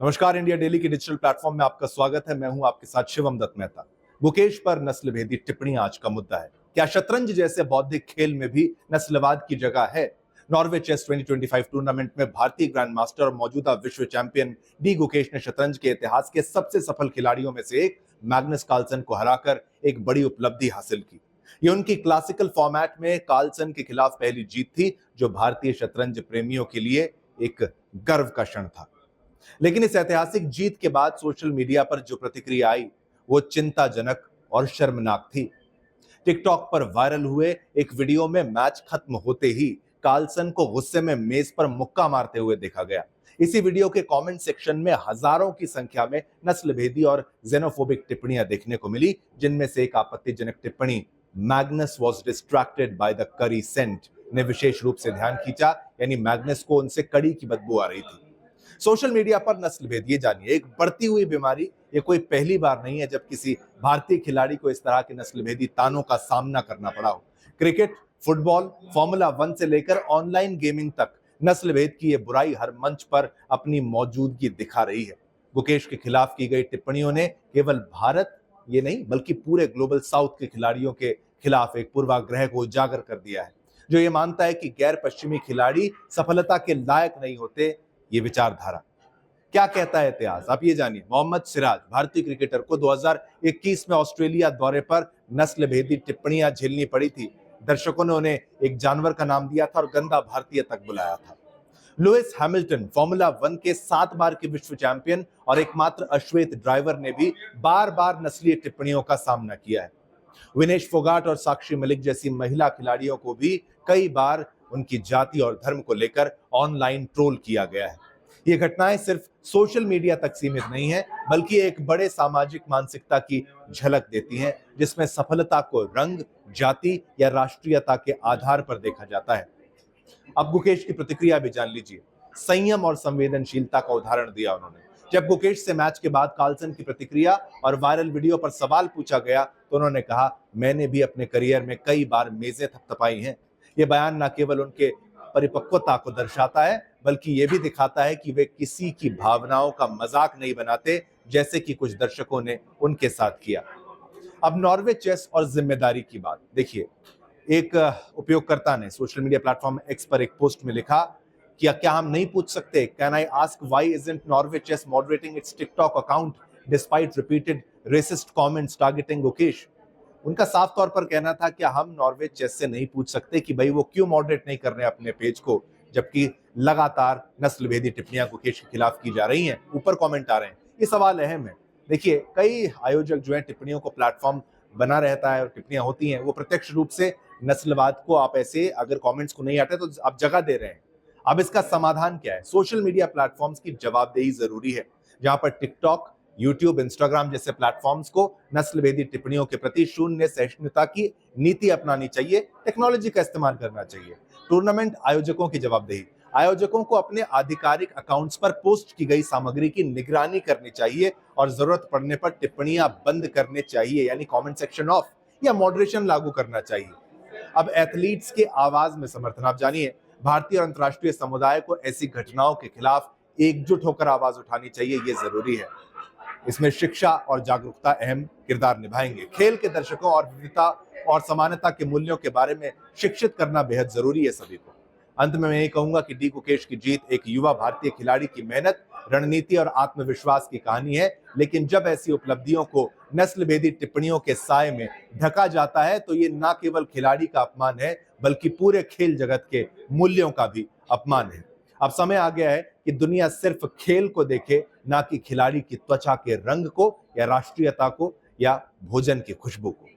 नमस्कार। India daily के digital platform में आपका स्वागत है। मैं हूं आपके साथ शिवम दत्त मेहता। गुकेश पर नस्लभेदी टिप्पणी आज का मुद्दा है। क्या शतरंज जैसे बौद्धिक खेल में भी नस्लवाद की जगह है? नॉर्वे चेस 2025 टूर्नामेंट में भारतीय ग्रैंड मास्टर और मौजूदा विश्व चैंपियन डी गुकेश ने शतरंज के इतिहास के सबसे सफल खिलाड़ियों में से एक मैग्नस कार्लसन को हराकर एक बड़ी उपलब्धि हासिल की। ये उनकी क्लासिकल फॉर्मेट में कार्लसन के खिलाफ पहली जीत थी, जो भारतीय शतरंज प्रेमियों के लिए एक गर्व का क्षण था। लेकिन इस ऐतिहासिक जीत के बाद सोशल मीडिया पर जो प्रतिक्रिया आई वो चिंताजनक और शर्मनाक थी। टिकटॉक पर वायरल हुए एक वीडियो में मैच खत्म होते ही कार्लसन को गुस्से में मेज पर मुक्का मारते हुए देखा गया। इसी वीडियो के कमेंट सेक्शन में हजारों की संख्या में नस्लभेदी और जेनोफोबिक टिप्पणियां देखने को मिली, जिनमें से एक आपत्तिजनक टिप्पणी Magnus was distracted by the curry scent ने विशेष रूप से ध्यान खींचा। यानी मैग्नस को उनसे कड़ी की बदबू आ रही थी। सोशल मीडिया पर नस्लभेद, ये जानिए, एक बढ़ती हुई बीमारी। ये कोई पहली बार नहीं है जब किसी भारतीय खिलाड़ी को इस तरह के नस्लभेदी तानों का सामना करना पड़ा हो। क्रिकेट, फुटबॉल, फॉर्मूला 1 से लेकर ऑनलाइन गेमिंग तक नस्लभेद की ये बुराई हर मंच पर अपनी मौजूदगी दिखा रही है। गुकेश के खिलाफ की गई टिप्पणियों ने केवल भारत ये नहीं बल्कि पूरे ग्लोबल साउथ के खिलाड़ियों के खिलाफ एक पूर्वाग्रह को उजागर कर दिया है, जो ये मानता है कि गैर पश्चिमी खिलाड़ी सफलता के लायक नहीं होते। ये विचारधारा क्या कहता है इतिहास, आप ये जानिए। मोहम्मद सिराज, भारतीय क्रिकेटर को 2021 में ऑस्ट्रेलिया दौरे पर नस्लभेदी टिप्पणियां झेलनी पड़ी थी। दर्शकों ने उन्हें एक जानवर का नाम दिया था और गंदा भारतीय तक बुलाया था। लुइस हैमिल्टन, फॉर्मूला 1 के 7 बार के विश्व चैंपियन और एकमात्र अश्वेत ड्राइवर, ने भी बार बार नस्लीय टिप्पणियों का सामना किया है। विनेश फोगाट और साक्षी मलिक जैसी महिला खिलाड़ियों को भी कई बार उनकी जाति और धर्म को लेकर ऑनलाइन ट्रोल किया गया है। ये घटनाएं सिर्फ सोशल मीडिया तक सीमित नहीं है, बल्कि एक बड़े सामाजिक मानसिकता की झलक देती हैं, जिसमें सफलता को रंग, जाति या राष्ट्रीयता के आधार पर देखा जाता है। अब गुकेश की प्रतिक्रिया भी जान लीजिए। संयम और संवेदनशीलता का उदाहरण दिया उन्होंने। जब गुकेश से मैच के बाद कार्लसन की प्रतिक्रिया और वायरल वीडियो पर सवाल पूछा गया तो उन्होंने कहा, मैंने भी अपने करियर में कई बार मेजें थपथपाई हैं। ये बयान न केवल उनके परिपक्वता को दर्शाता है, बल्कि ये भी दिखाता है कि वे किसी की भावनाओं का मजाक नहीं बनाते, जैसे कि कुछ दर्शकों ने उनके साथ किया। अब नॉर्वे चेस और जिम्मेदारी की बात देखिए। एक उपयोगकर्ता ने सोशल मीडिया प्लेटफॉर्म एक्स पर एक पोस्ट में लिखा कि क्या हम नहीं पूछ सकते, can I ask why isn't Norway Chess moderating its TikTok account despite repeated racist comments targeting Gukesh. उनका साफ तौर पर कहना था कि हम नॉर्वे चेस से नहीं पूछ सकते कि भाई वो क्यों मॉडरेट नहीं कर रहे हैं अपने पेज को, जबकि लगातार नस्लभेदी टिप्पणियां गुकेश के खिलाफ की जा रही हैं। ऊपर कमेंट आ रहे हैं। ये सवाल अहम है। देखिए, कई आयोजक जो है टिप्पणियों को प्लेटफॉर्म बना रहता है और टिप्पणियां होती हैं, वो प्रत्यक्ष रूप से नस्लवाद को, आप ऐसे अगर कमेंट्स को नहीं आते तो आप जगह दे रहे हैं। अब इसका समाधान क्या है? सोशल मीडिया प्लेटफॉर्म्स की जवाबदेही जरूरी है। जहां पर टिकटॉक, यूट्यूब, इंस्टाग्राम जैसे प्लेटफॉर्म्स को नस्लभेदी टिप्पणियों के प्रति शून्य सहिष्णुता की नीति अपनानी चाहिए। टेक्नोलॉजी का इस्तेमाल करना चाहिए। टूर्नामेंट आयोजकों की जवाबदेही, आयोजकों को अपने आधिकारिक अकाउंट्स पर पोस्ट की गई सामग्री की निगरानी करनी चाहिए और जरूरत पड़ने पर टिप्पणियां बंद करने चाहिए, यानी कमेंट सेक्शन ऑफ या मॉडरेशन लागू करना चाहिए। अब एथलीट्स के आवाज में समर्थन, आप जानिए, भारतीय और अंतर्राष्ट्रीय समुदाय को ऐसी घटनाओं के खिलाफ एकजुट होकर आवाज उठानी चाहिए। ये जरूरी है। इसमें शिक्षा और जागरूकता अहम किरदार निभाएंगे। खेल के दर्शकों और विविधता और समानता के मूल्यों के बारे में शिक्षित करना बेहद जरूरी है सभी को। अंत में मैं यही कहूंगा कि डी गुकेश की जीत एक युवा भारतीय खिलाड़ी की मेहनत, रणनीति और आत्मविश्वास की कहानी है। लेकिन जब ऐसी उपलब्धियों को नस्लभेदी टिप्पणियों के साए में ढका जाता है तो ये न केवल खिलाड़ी का अपमान है, बल्कि पूरे खेल जगत के मूल्यों का भी अपमान है। अब समय आ गया है कि दुनिया सिर्फ खेल को देखे, ना कि खिलाड़ी की त्वचा के रंग को या राष्ट्रीयता को या भोजन की खुशबू को।